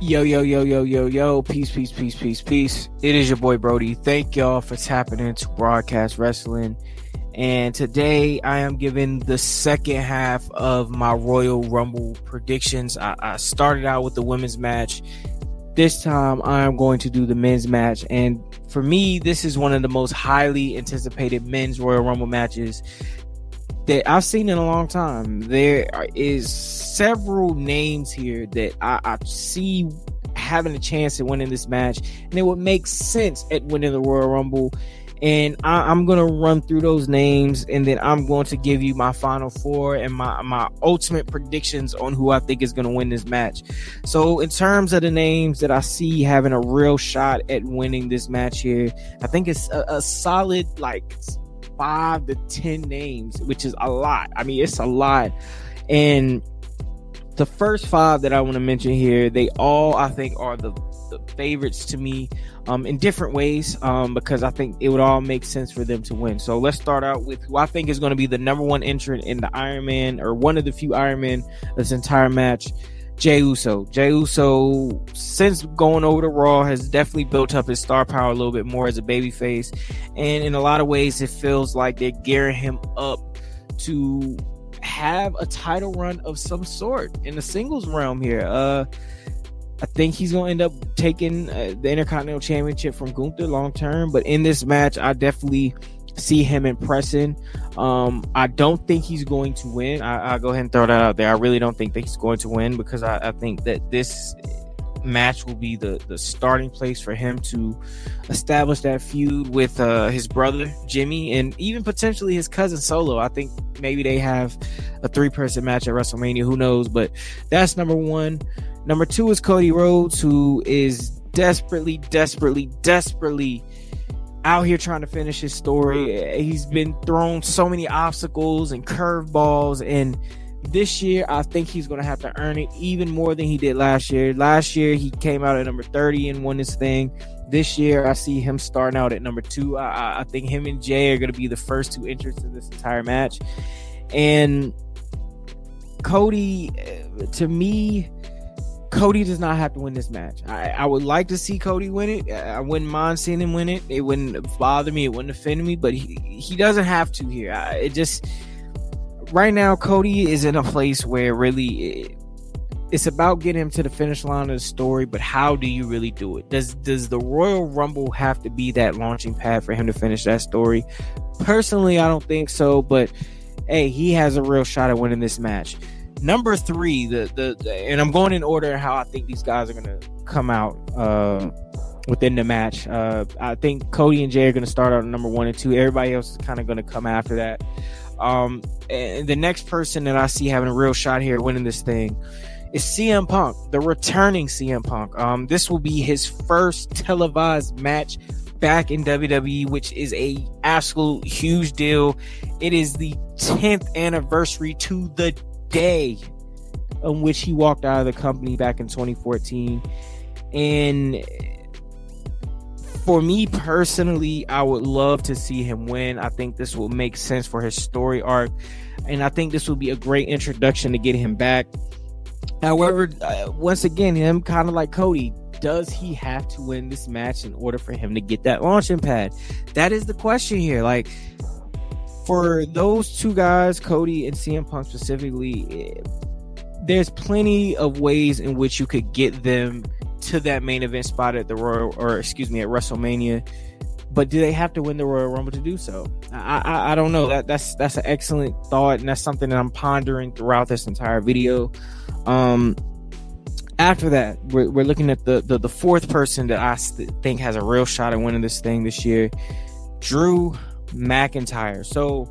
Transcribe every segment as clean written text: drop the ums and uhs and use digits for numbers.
Yo, yo, yo, yo, yo, yo. Peace, peace, peace, peace, peace. It is your boy Brody. Thank y'all for tapping into Broadcast Wrestling. And today I am giving the second half of my Royal Rumble predictions. I started out with the women's match. This time I am going to do the men's match. And for me, this is one of the most highly anticipated men's Royal Rumble matches that I've seen in a long time. There is several names here that I see having a chance at winning this match, and it would make sense at winning the Royal Rumble. And I'm going to run through those names, and then I'm going to give you my final four and my ultimate predictions on who I think is going to win this match. So in terms of the names that I see having a real shot at winning this match here, I think it's a solid 5 to 10 names, which is a lot. I mean, it's a lot. And the first 5 that I want to mention here, they all, I think, are the favorites to me in different ways, because I think it would all make sense for them to win. So let's start out with who I think is going to be the number one entrant in the Iron Man, or one of the few Iron Men this entire match, Jey Uso. Jey Uso, since going over to Raw, has definitely built up his star power a little bit more as a babyface, and in a lot of ways it feels like they're gearing him up to have a title run of some sort in the singles realm here. I think he's going to end up taking the Intercontinental Championship from Gunther long term, but in this match I definitely see him impressing. I don't think he's going to win. I'll go ahead and throw that out there. I really don't think that he's going to win, because I think that this match will be the starting place for him to establish that feud with his brother Jimmy, and even potentially his cousin Solo. I think maybe they have a 3-person match at WrestleMania, who knows. But that's number one. Number 2 is Cody Rhodes, who is desperately out here trying to finish his story. He's been thrown so many obstacles and curveballs, and this year I think he's going to have to earn it even more than he did last year. Last year he came out at number 30 and won this thing. This year I see him starting out at number 2. I think him and Jay are going to be the first 2 entrants in this entire match. And Cody, to me, Cody does not have to win this match. I would like to see Cody win it. I wouldn't mind seeing him win it. It wouldn't bother me. It wouldn't offend me. But he doesn't have to here. Right now, Cody is in a place where really it's about getting him to the finish line of the story. But how do you really do it? Does the Royal Rumble have to be that launching pad for him to finish that story? Personally, I don't think so. But hey, he has a real shot at winning this match. Number 3, and I'm going in order how I think these guys are going to come out within the match. I think Cody and Jay are going to start out at number 1 and 2. Everybody else is kind of going to come after that. And the next person that I see having a real shot here winning this thing is CM Punk, the returning CM Punk. This will be his first televised match back in WWE, which is a absolute huge deal. It is the 10th anniversary to the day on which he walked out of the company back in 2014. And for me personally, I would love to see him win. I think this will make sense for his story arc, and I think this will be a great introduction to get him back. However, once again, him kind of like Cody, does he have to win this match in order for him to get that launching pad? That is the question here. Like, for those 2 guys, Cody and CM Punk specifically, there's plenty of ways in which you could get them to that main event spot at at WrestleMania. But do they have to win the Royal Rumble to do so? I don't know. That's an excellent thought, and that's something that I'm pondering throughout this entire video. After that, we're looking at the 4th person that I think has a real shot at winning this thing this year, Drew McIntyre. So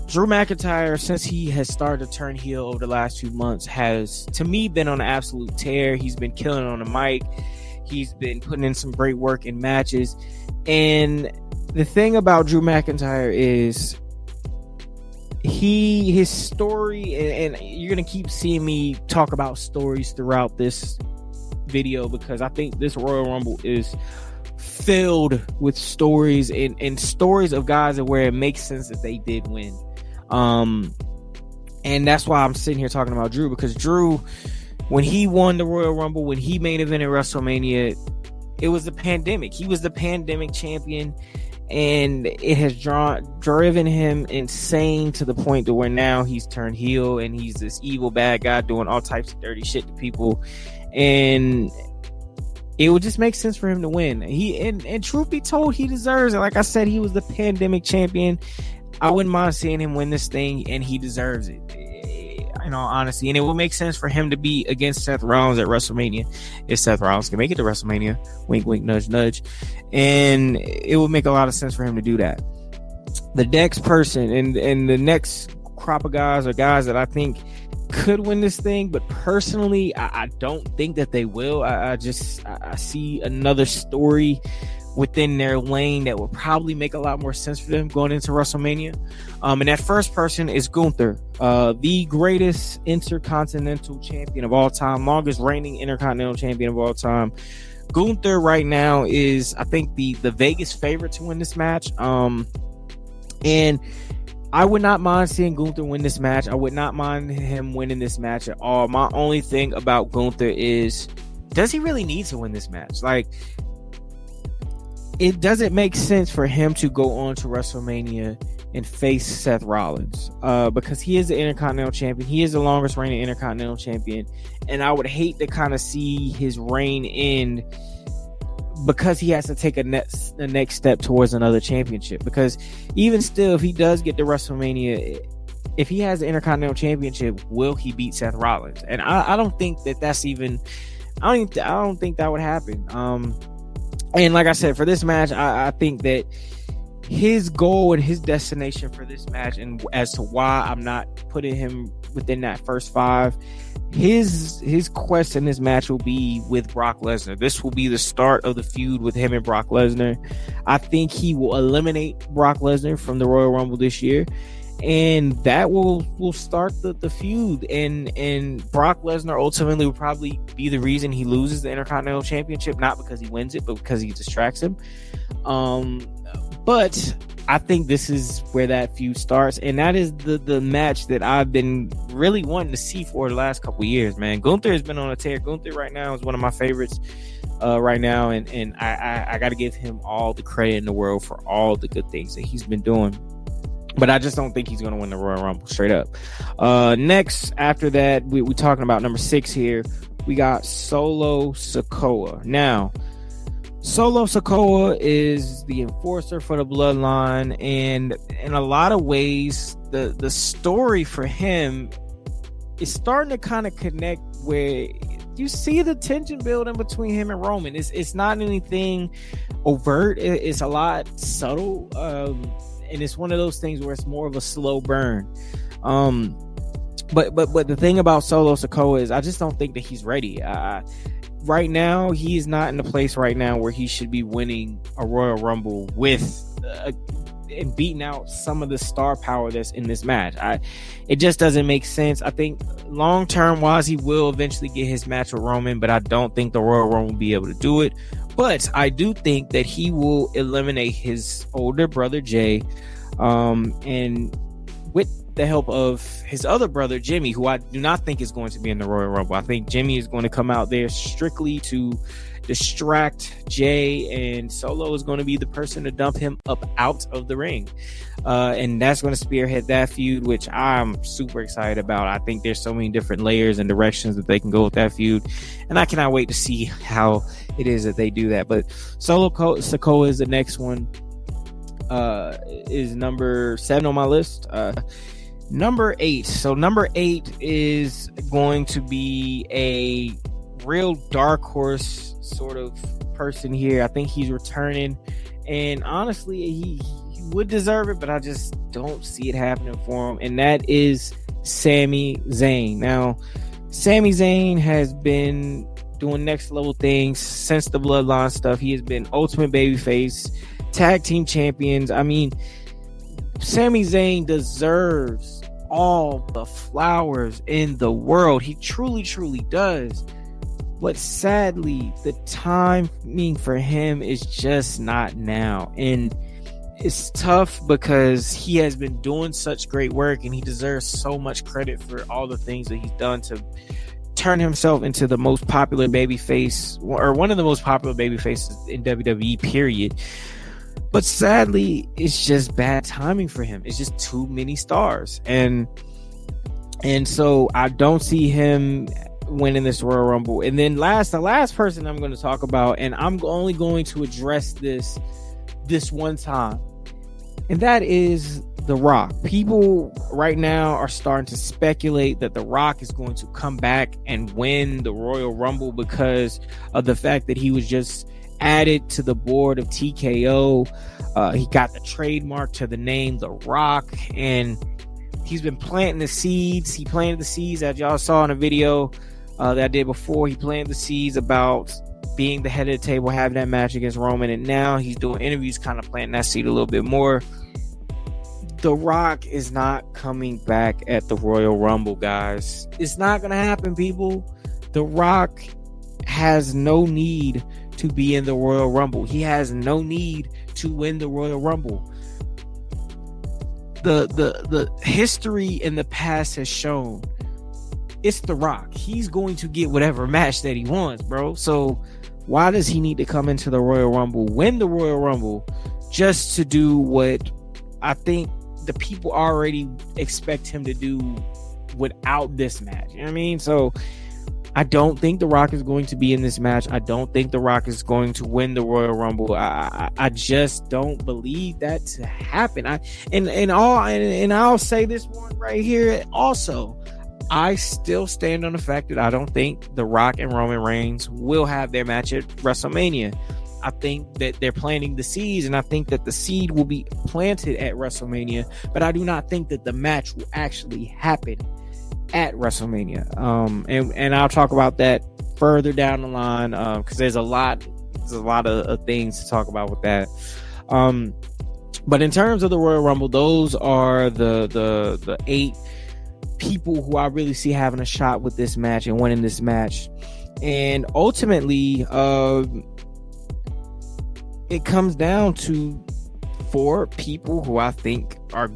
Drew McIntyre, since he has started to turn heel over the last few months, has, to me, been on an absolute tear. He's been killing it on the mic. He's been putting in some great work in matches. And the thing about Drew McIntyre is his story, and you're going to keep seeing me talk about stories throughout this video, because I think this Royal Rumble is filled with stories and stories of guys where it makes sense that they did win. And that's why I'm sitting here talking about Drew, because Drew, when he won the Royal Rumble, when he main evented WrestleMania, it was the pandemic. He was the pandemic champion, and it has driven him insane to the point to where now he's turned heel and he's this evil bad guy doing all types of dirty shit to people. And it would just make sense for him to win. And truth be told, he deserves it. Like I said, he was the pandemic champion. I wouldn't mind seeing him win this thing, and he deserves it, in all honesty. And it would make sense for him to be against Seth Rollins at WrestleMania if Seth Rollins can make it to WrestleMania. Wink, wink, nudge, nudge. And it would make a lot of sense for him to do that. The next person and the next crop of guys are guys that I think could win this thing, but personally, I don't think that they will. I see another story within their lane that will probably make a lot more sense for them going into WrestleMania. And that first person is Gunther, the greatest intercontinental champion of all time, longest reigning intercontinental champion of all time. Gunther right now is, I think, the Vegas favorite to win this match. And I would not mind seeing Gunther win this match. I would not mind him winning this match at all. My only thing about Gunther is, does he really need to win this match? Like, it doesn't make sense for him to go on to WrestleMania and face Seth Rollins, because he is the Intercontinental Champion. He is the longest reigning Intercontinental Champion, and I would hate to kind of see his reign end because he has to take the next step towards another championship. Because even still, if he does get to WrestleMania, if he has the Intercontinental Championship, will he beat Seth Rollins? And I don't think that's even. I don't think that would happen. And like I said, for this match, I think that his goal and his destination for this match, and as to why I'm not putting him within that first five, his quest in this match will be with Brock Lesnar. This will be the start of the feud with him and Brock Lesnar. I think he will eliminate Brock Lesnar from the Royal Rumble this year, and that will start the feud. And Brock Lesnar ultimately will probably be the reason he loses the Intercontinental Championship, not because he wins it, but because he distracts him. But I think this is where that feud starts, and that is the match that I've been really wanting to see for the last couple years, man. Gunther has been on a tear. Gunther right now is one of my favorites right now, and I got to give him all the credit in the world for all the good things that he's been doing. But I just don't think he's going to win the Royal Rumble, straight up. Next, after that, we're talking about number 6 here. We got Solo Sikoa. Now, Solo Sikoa is the enforcer for the Bloodline, and in a lot of ways, the story for him is starting to kind of connect where you see the tension building between him and Roman. It's not anything overt. It's a lot subtle, and it's one of those things where it's more of a slow burn. But the thing about Solo Sikoa is I just don't think that he's ready. Right now, he is not in the place right now where he should be winning a Royal Rumble with and beating out some of the star power that's in this match. It just doesn't make sense. I think long-term wise, he will eventually get his match with Roman, but I don't think the Royal Rumble will be able to do it. But I do think that he will eliminate his older brother, Jay, and with the help of his other brother, Jimmy, who I do not think is going to be in the Royal Rumble. I think Jimmy is going to come out there strictly to distract Jay, and Solo is going to be the person to dump him up out of the ring. And that's going to spearhead that feud, which I'm super excited about. I think there's so many different layers and directions that they can go with that feud, and I cannot wait to see how it is that they do that. But Solo Sikoa is the next one. Is number 7 on my list. Number 8. So number 8 is going to be a real dark horse sort of person here. I think he's returning, and honestly, he would deserve it, but I just don't see it happening for him, and that is Sami Zayn. Now, Sami Zayn has been doing next level things since the Bloodline stuff. He has been Ultimate Babyface, Tag Team Champions. I mean, Sami Zayn deserves all the flowers in the world. He truly, truly does. But sadly, the timing for him is just not now. And it's tough because he has been doing such great work, and he deserves so much credit for all the things that he's done turn himself into the most popular babyface, or one of the most popular babyfaces in WWE, period. But sadly, it's just bad timing for him. It's just too many stars. And so I don't see him winning this Royal Rumble. And then the last person I'm going to talk about, and I'm only going to address this one time, and that is The Rock. People right now are starting to speculate that The Rock is going to come back and win the Royal Rumble because of the fact that he was just added to the board of TKO. He got the trademark to the name The Rock, and he's been planting the seeds. He planted the seeds, as y'all saw in a video that I did before. He planted the seeds about being the head of the table, having that match against Roman, and now he's doing interviews, kind of planting that seed a little bit more. The Rock is not coming back at the Royal Rumble, guys. It's not going to happen, people. The Rock has no need to be in the Royal Rumble. He has no need to win the Royal Rumble. The history in the past has shown it's The Rock. He's going to get whatever match that he wants, bro. So why does he need to come into the Royal Rumble, win the Royal Rumble, just to do what I think the people already expect him to do without this match? You know what I mean? So I don't think The Rock is going to be in this match. I don't think The Rock is going to win the Royal Rumble. I just don't believe that to happen. I'll say this one right here also. I still stand on the fact that I don't think The Rock and Roman Reigns will have their match at WrestleMania. I think that they're planting the seeds, and I think that the seed will be planted at WrestleMania, but I do not think that the match will actually happen at WrestleMania. And I'll talk about that further down the line, because there's a lot of things to talk about with that. But in terms of the Royal Rumble, those are the 8 people who I really see having a shot with this match and winning this match. And ultimately, it comes down to 4 people who I think have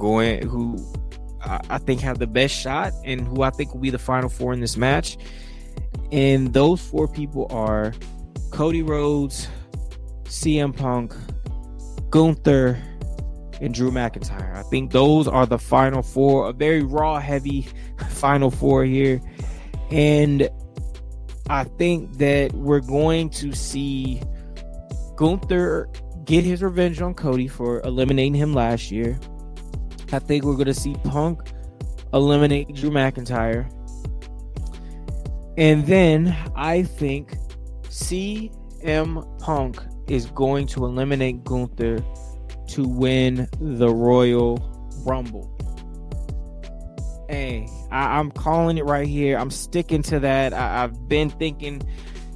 the best shot and who I think will be the final 4 in this match. And those 4 people are Cody Rhodes, CM Punk, Gunther, and Drew McIntyre. I think those are the final 4, a very raw heavy final 4 here. And I think that we're going to see Gunther get his revenge on Cody for eliminating him last year. I think we're going to see Punk eliminate Drew McIntyre. And then I think CM Punk is going to eliminate Gunther to win the Royal Rumble. Hey, I'm calling it right here. I'm sticking to that. I've been thinking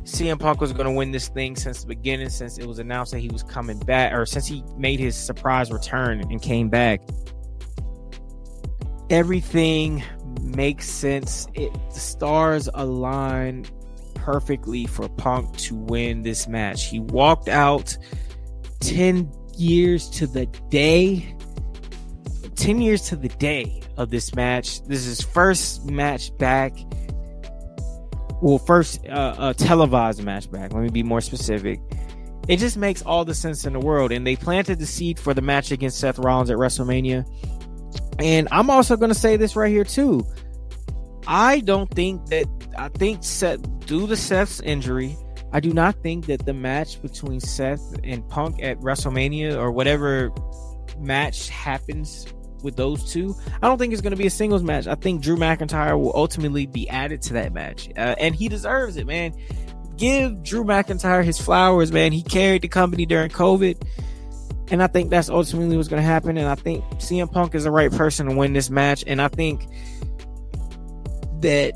CM Punk was going to win this thing since the beginning, since it was announced that he was coming back, or since he made his surprise return and came back. Everything makes sense. The stars align perfectly for Punk to win this match. He walked out 10 years to the day of this match. This is his first match back. Well, first televised match back. Let me be more specific. It just makes all the sense in the world. And they planted the seed for the match against Seth Rollins at WrestleMania. And I'm also going to say this right here too. I think Seth, due to Seth's injury, I do not think that the match between Seth and Punk at WrestleMania, or whatever match happens with those two, I don't think it's going to be a singles match. I think Drew McIntyre will ultimately be added to that match. And he deserves it, man. Give Drew McIntyre his flowers, man. He carried the company during COVID. And I think that's ultimately what's going to happen. And I think CM Punk is the right person to win this match. And I think that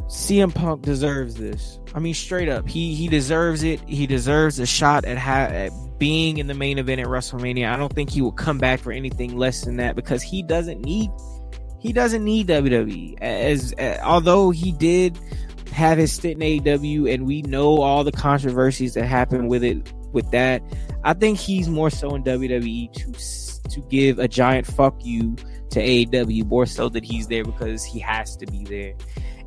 CM Punk deserves this. I mean, straight up, he deserves it. He deserves a shot at being in the main event at WrestleMania. I don't think he will come back for anything less than that, because he doesn't need WWE. Although he did have his stint in AEW, and we know all the controversies that happened with it. With that, I think he's more so in WWE to give a giant fuck you to AEW, more so that he's there because he has to be there.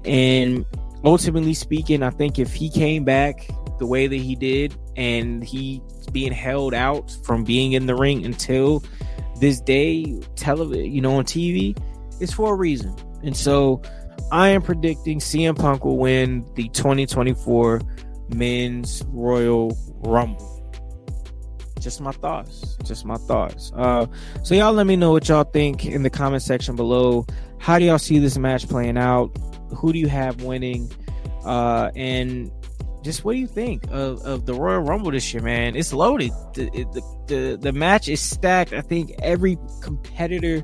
And ultimately speaking, I think if he came back the way that he did, and he's being held out from being in the ring until this day, television, on TV, it's for a reason. And so I am predicting CM Punk will win the 2024 Men's Royal Rumble. Just my thoughts. So y'all let me know what y'all think in the comment section below. How do y'all see this match playing out? Who do you have winning? And just what do you think of the Royal Rumble this year, man? It's loaded. The match is stacked. I think every competitor,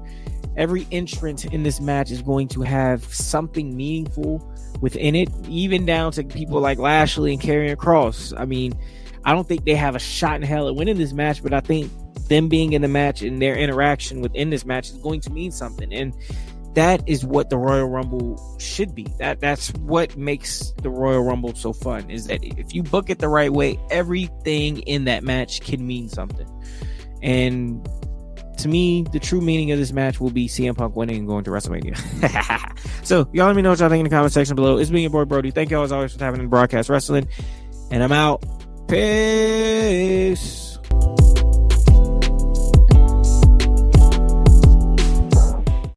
every entrant in this match is going to have something meaningful within it, even down to people like Lashley and Karrion Kross. I mean, I don't think they have a shot in hell at winning this match, but I think them being in the match and their interaction within this match is going to mean something. And that is what the Royal Rumble should be. That's what makes the Royal Rumble so fun, is that if you book it the right way, everything in that match can mean something. And to me, the true meaning of this match will be CM Punk winning and going to WrestleMania. So y'all let me know what y'all think in the comment section below. It's me, your boy Brody. Thank y'all as always for having in Broadcast Wrestling. And I'm out. Peace.